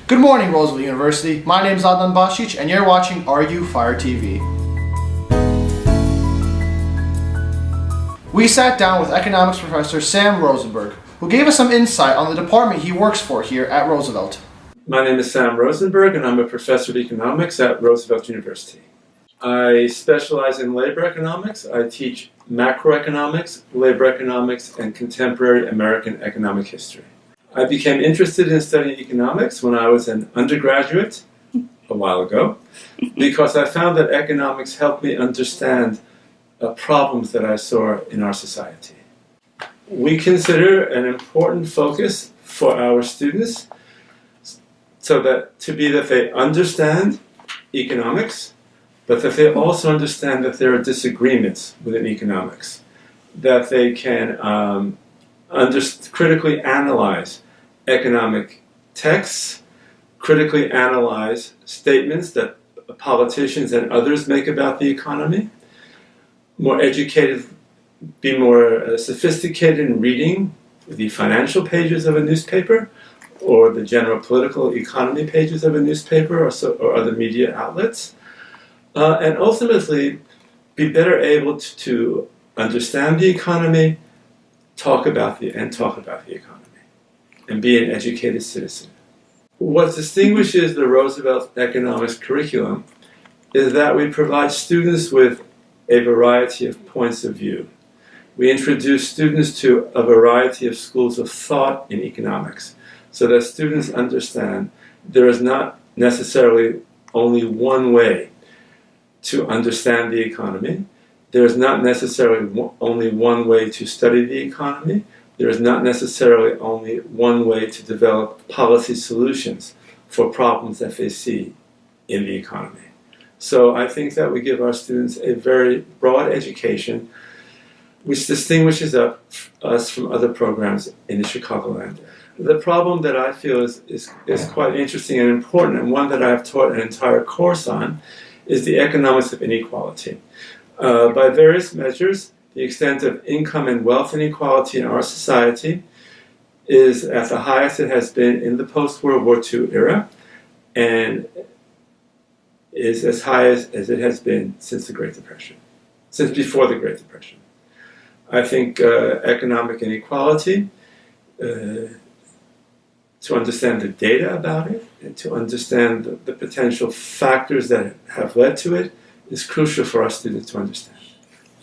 Good morning, Roosevelt University. My name is Adnan Bashic, and you're watching Are You Fire TV. We sat down with economics professor Sam Rosenberg, who gave us some insight on the department he works for here at Roosevelt. My name is Sam Rosenberg, and I'm a professor of economics at Roosevelt University. I specialize in labor economics. I teach macroeconomics, labor economics, and contemporary American economic history. I became interested in studying economics when I was an undergraduate a while ago because I found that economics helped me understand problems that I saw in our society. We consider an important focus for our students that they understand economics, but that they also understand that there are disagreements within economics, that they can critically analyze economic texts, critically analyze statements that politicians and others make about the economy, be more sophisticated in reading the financial pages of a newspaper or the general political economy pages of a newspaper or other media outlets, and ultimately be better able to understand the economy, talk about the economy, and be an educated citizen. What distinguishes the Roosevelt economics curriculum is that we provide students with a variety of points of view. We introduce students to a variety of schools of thought in economics so that students understand there is not necessarily only one way to understand the economy. There is not necessarily only one way to study the economy. There is not necessarily only one way to develop policy solutions for problems that they see in the economy. So I think that we give our students a very broad education which distinguishes us from other programs in the Chicagoland. The problem that I feel is quite interesting and important, and one that I have taught an entire course on, is the economics of inequality. By various measures, the extent of income and wealth inequality in our society is at the highest it has been in the post-World War II era, and is as high as it has been since the Great Depression, since before the Great Depression. I think economic inequality, to understand the data about it and to understand the potential factors that have led to it, is crucial for our students to understand.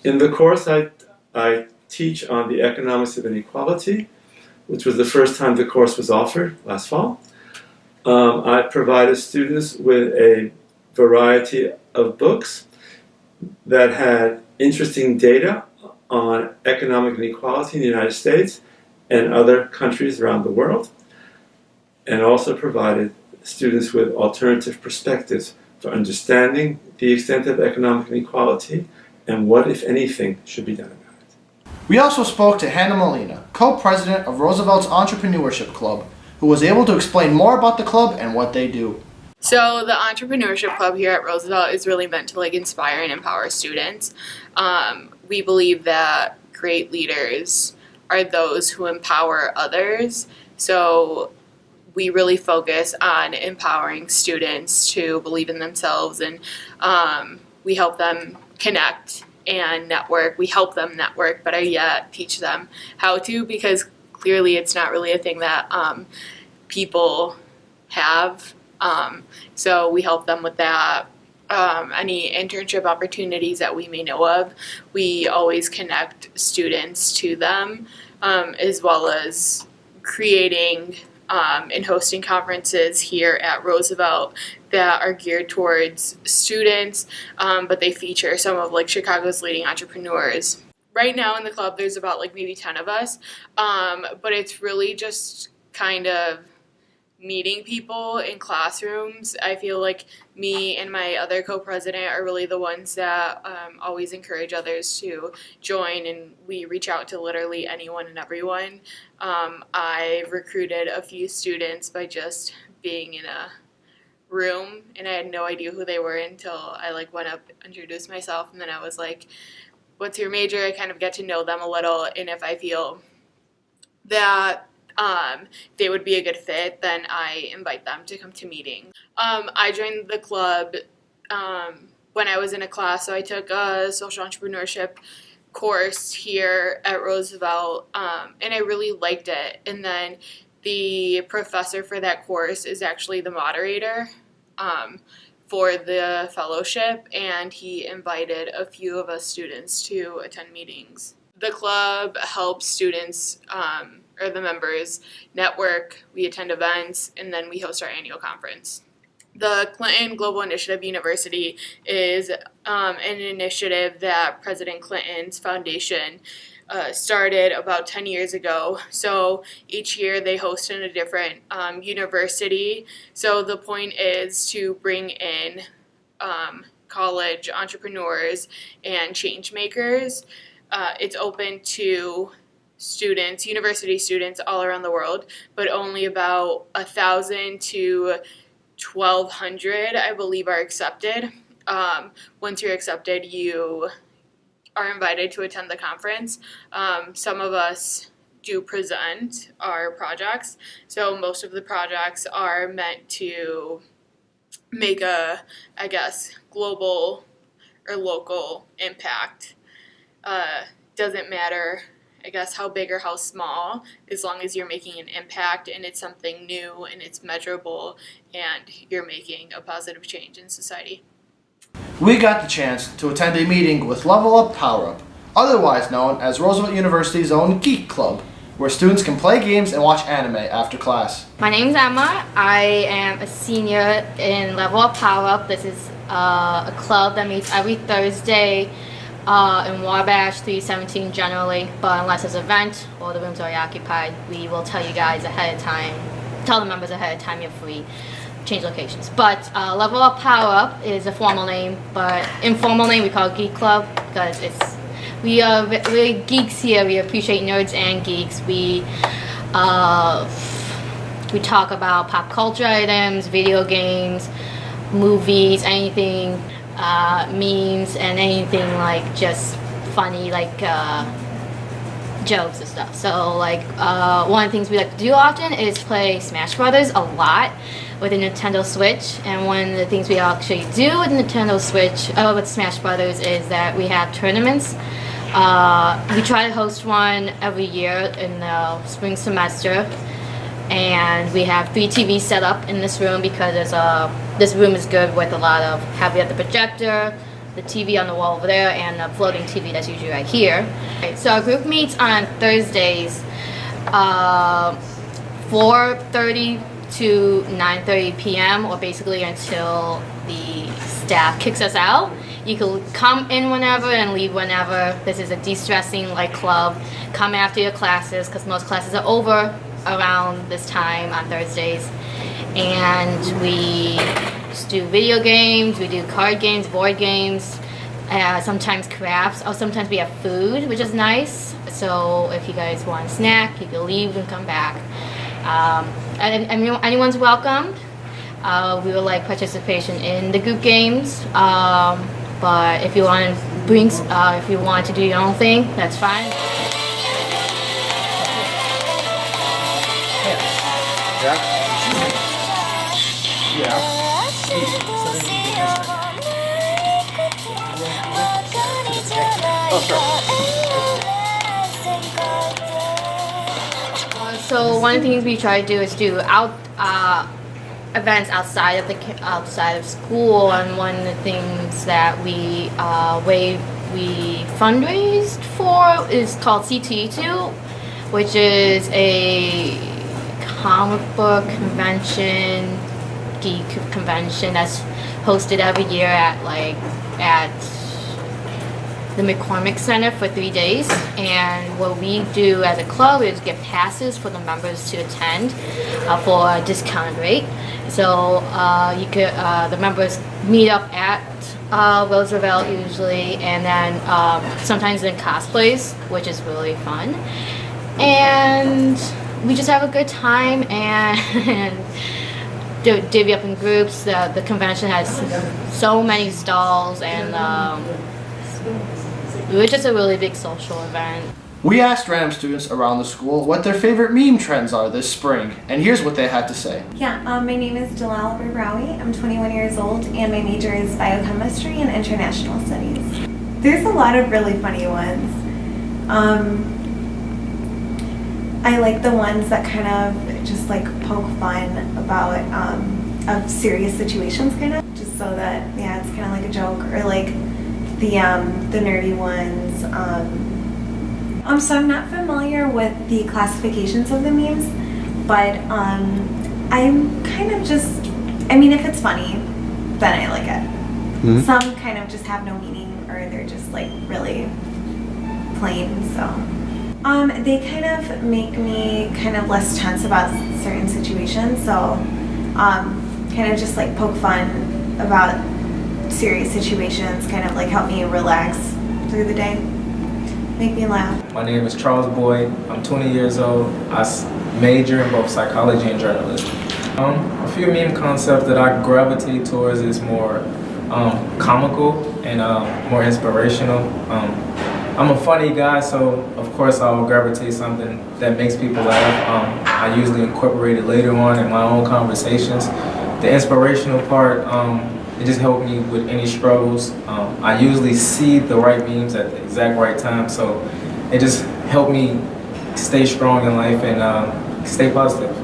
In the course, I teach on the economics of inequality, which was the first time the course was offered last fall. I provided students with a variety of books that had interesting data on economic inequality in the United States and other countries around the world, and also provided students with alternative perspectives for understanding the extent of economic inequality and what, if anything, should be done about it. We also spoke to Hannah Molina, co-president of Roosevelt's Entrepreneurship Club, who was able to explain more about the club and what they do. So the Entrepreneurship Club here at Roosevelt is really meant to inspire and empower students. We believe that great leaders are those who empower others. So we really focus on empowering students to believe in themselves, and we help them connect and network. We help them network, better yet, teach them how to, because clearly it's not really a thing that people have. So we help them with that. Any internship opportunities that we may know of, we always connect students to them, as well as creating and hosting conferences here at Roosevelt that are geared towards students, but they feature some of Chicago's leading entrepreneurs. Right now in the club there's about maybe 10 of us, but it's really just kind of meeting people in classrooms. I feel like me and my other co-president are really the ones that always encourage others to join, and we reach out to literally anyone and everyone. I recruited a few students by just being in a room, and I had no idea who they were until I went up, introduced myself, and then I was like, what's your major? I kind of get to know them a little, and if I feel that they would be a good fit, then I invite them to come to meetings. I joined the club when I was in a class, so I took a social entrepreneurship course here at Roosevelt, and I really liked it. And then the professor for that course is actually the moderator for the fellowship, and he invited a few of us students to attend meetings. The club helps students or the members network, we attend events, and then we host our annual conference. The Clinton Global Initiative University is an initiative that President Clinton's foundation started about 10 years ago. So each year they host in a different university. So the point is to bring in college entrepreneurs and change makers. It's open to students, university students all around the world, but only about 1,000 to 1,200, I believe, are accepted. Once you're accepted, you are invited to attend the conference. Some of us do present our projects, so most of the projects are meant to make a, I guess, global or local impact. Doesn't matter, I guess, how big or how small, as long as you're making an impact and it's something new and it's measurable and you're making a positive change in society. We got the chance to attend a meeting with Level Up Power Up, otherwise known as Roosevelt University's own Geek Club, where students can play games and watch anime after class. My name's Emma. I am a senior in Level Up Power Up. This is a club that meets every Thursday in Wabash 317 generally, but unless there's an event or the room's already occupied, we will tell you guys ahead of time, tell the members ahead of time you're free, change locations. But Level Up Power Up is a formal name, but informal name we call it Geek Club because we're geeks here. We appreciate nerds and geeks. We talk about pop culture items, video games, movies, anything, memes, and anything like just funny, like jokes and stuff. So like one of the things we like to do often is play Smash Brothers a lot with the Nintendo Switch. And one of the things we actually do with Nintendo Switch, with Smash Brothers, is that we have tournaments. We try to host one every year in the spring semester. And we have 3 TVs set up in this room because this room is good with a lot of, we have the projector, the TV on the wall over there, and a floating TV that's usually right here. Okay, so our group meets on Thursdays, 4:30 to 9:30 p.m. or basically until the staff kicks us out. You can come in whenever and leave whenever. This is a de-stressing like club. Come after your classes because most classes are over around this time on Thursdays. And we just do video games, we do card games, board games, sometimes crafts, or sometimes we have food, which is nice. So if you guys want a snack, you can leave and come back. And anyone's welcomed. We would like participation in the group games. But if you want to if you want to do your own thing, that's fine. So one of the things we try to do is do events outside of school, and one of the things that we fundraised for is called CTE2, which is a comic book convention, geek convention that's hosted every year at the McCormick Center for 3 days. And what we do as a club is give passes for the members to attend for a discounted rate. So the members meet up at Roosevelt usually, and then sometimes in cosplays, which is really fun. And we just have a good time and divvy up in groups. The convention has so many stalls, and it was just a really big social event. We asked random students around the school what their favorite meme trends are this spring, and here's what they had to say. Yeah, my name is Jalal Berbrawi. I'm 21 years old, and my major is biochemistry and international studies. There's a lot of really funny ones. I like the ones that kind of just like poke fun about of serious situations, kind of, just so that it's kind of like a joke, or like the nerdy ones. So I'm not familiar with the classifications of the memes, but I'm kind of just, if it's funny, then I like it. Mm-hmm. Some kind of just have no meaning, or they're just like really plain, so. They kind of make me kind of less tense about certain situations, so kind of just like poke fun about serious situations, kind of like help me relax through the day, make me laugh. My name is Charles Boyd. I'm 20 years old. I major in both psychology and journalism. A few meme concepts that I gravitate towards is more comical and more inspirational. I'm a funny guy, so of course I'll gravitate something that makes people laugh. I usually incorporate it later on in my own conversations. The inspirational part, it just helped me with any struggles. I usually see the right memes at the exact right time, so it just helped me stay strong in life and stay positive.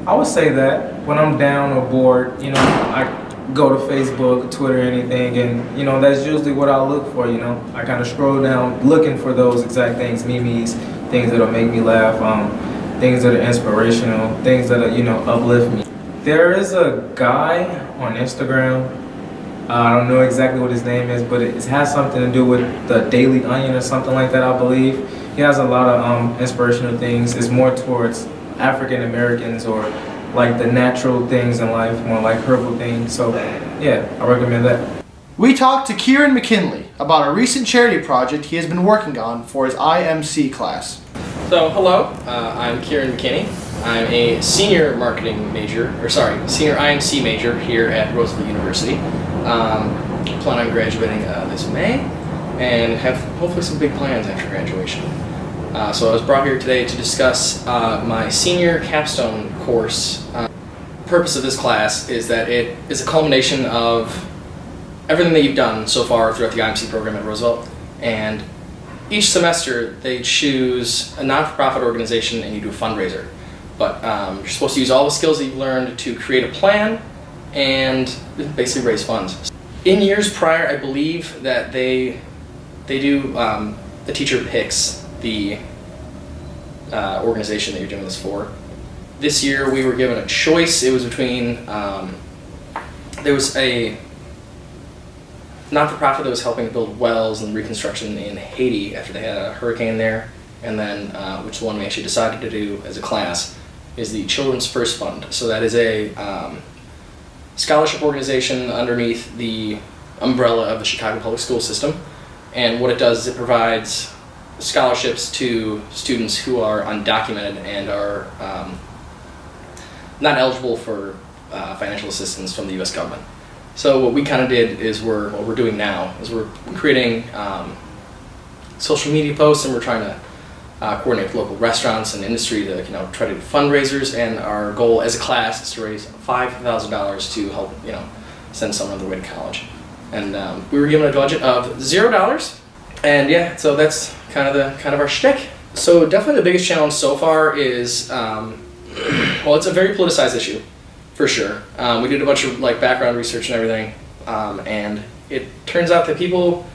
I would say that when I'm down or bored, I go to Facebook, Twitter, anything, and that's usually what I look for. I kind of scroll down looking for those exact things, memes, things that'll make me laugh, things that are inspirational, things that uplift me. There is a guy on Instagram, I don't know exactly what his name is, but it has something to do with the Daily Onion or something like that, I believe. He has a lot of inspirational things. It's more towards African Americans or like the natural things in life, more like herbal things. So yeah, I recommend that. We talked to Kieran McKinley about a recent charity project he has been working on for his IMC class. So hello, I'm Kieran McKinney. I'm a senior senior IMC major here at Roosevelt University. Plan on graduating this May and have hopefully some big plans after graduation. So I was brought here today to discuss my senior capstone course. Purpose of this class is that it is a culmination of everything that you've done so far throughout the IMC program at Roosevelt, and each semester they choose a not-for-profit organization and you do a fundraiser. But you're supposed to use all the skills that you've learned to create a plan and basically raise funds. In years prior, I believe that they do, the teacher picks the organization that you're doing this for. This year we were given a choice. It was between, there was a not-for-profit that was helping build wells and reconstruction in Haiti after they had a hurricane there, and then which one we actually decided to do as a class is the Children's First Fund. So that is a scholarship organization underneath the umbrella of the Chicago Public School System, and what it does is it provides scholarships to students who are undocumented and are not eligible for financial assistance from the U.S. government. So what we kind of did is what we're doing now is we're creating social media posts, and we're trying to coordinate with local restaurants and industry to try to do fundraisers, and our goal as a class is to raise $5,000 to help send someone on their way to college. And we were given a budget of $0, and yeah, so that's kind of our shtick. So definitely the biggest challenge so far is well, it's a very politicized issue, for sure. We did a bunch of background research and everything, and it turns out that people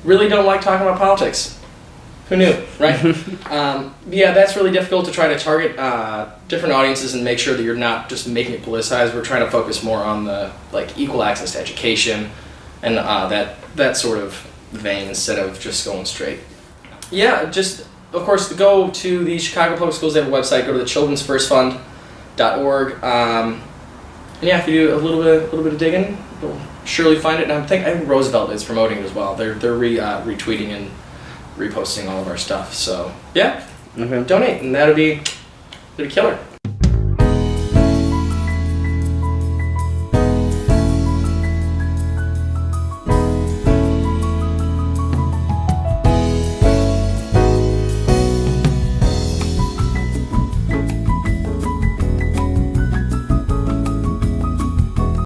really don't like talking about politics. Who knew, right? Yeah, that's really difficult to try to target different audiences and make sure that you're not just making it politicized. We're trying to focus more on the equal access to education and that sort of vein instead of just going straight. Yeah, just of course go to the Chicago Public Schools. They have a website. Go to the childrensfirstfund.org. And yeah, if you do a little bit of digging, you'll surely find it. And I think Roosevelt is promoting it as well. They're retweeting and reposting all of our stuff. So yeah, donate, and that'd be killer.